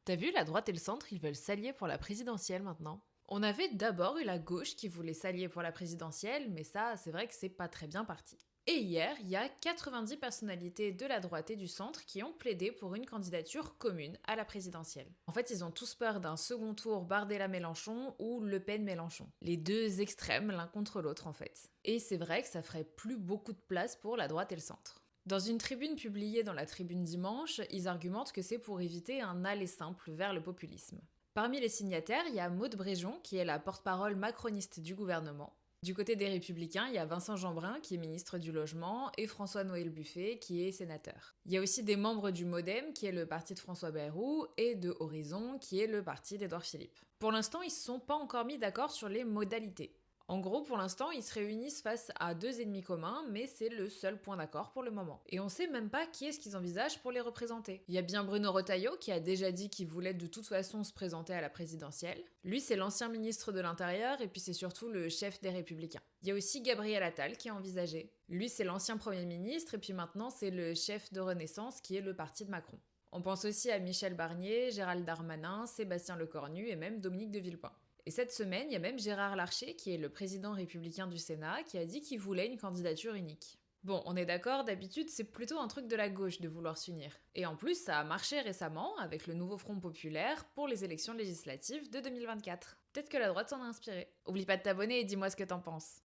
T'as vu, la droite et le centre, ils veulent s'allier pour la présidentielle maintenant. On avait d'abord eu la gauche qui voulait s'allier pour la présidentielle, mais ça, c'est vrai que c'est pas très bien parti. Et hier, il y a 90 personnalités de la droite et du centre qui ont plaidé pour une candidature commune à la présidentielle. En fait, ils ont tous peur d'un second tour Bardella-Mélenchon ou Le Pen-Mélenchon. Les deux extrêmes l'un contre l'autre en fait. Et c'est vrai que ça ferait plus beaucoup de place pour la droite et le centre. Dans une tribune publiée dans la Tribune dimanche, ils argumentent que c'est pour éviter un aller simple vers le populisme. Parmi les signataires, il y a Maude Bréjon, qui est la porte-parole macroniste du gouvernement. Du côté des Républicains, il y a Vincent Jeanbrun, qui est ministre du Logement, et François-Noël Buffet, qui est sénateur. Il y a aussi des membres du MoDem, qui est le parti de François Bayrou, et de Horizon, qui est le parti d'Édouard Philippe. Pour l'instant, ils ne se sont pas encore mis d'accord sur les modalités. En gros, pour l'instant, ils se réunissent face à deux ennemis communs, mais c'est le seul point d'accord pour le moment. Et on sait même pas qui est-ce qu'ils envisagent pour les représenter. Il y a bien Bruno Retailleau qui a déjà dit qu'il voulait de toute façon se présenter à la présidentielle. Lui, c'est l'ancien ministre de l'Intérieur et puis c'est surtout le chef des Républicains. Il y a aussi Gabriel Attal qui est envisagé. Lui, c'est l'ancien Premier ministre et puis maintenant c'est le chef de Renaissance qui est le parti de Macron. On pense aussi à Michel Barnier, Gérald Darmanin, Sébastien Lecornu et même Dominique de Villepin. Et cette semaine, il y a même Gérard Larcher, qui est le président républicain du Sénat, qui a dit qu'il voulait une candidature unique. Bon, on est d'accord, d'habitude, c'est plutôt un truc de la gauche de vouloir s'unir. Et en plus, ça a marché récemment avec le nouveau Front populaire pour les élections législatives de 2024. Peut-être que la droite s'en a inspiré. Oublie pas de t'abonner et dis-moi ce que t'en penses.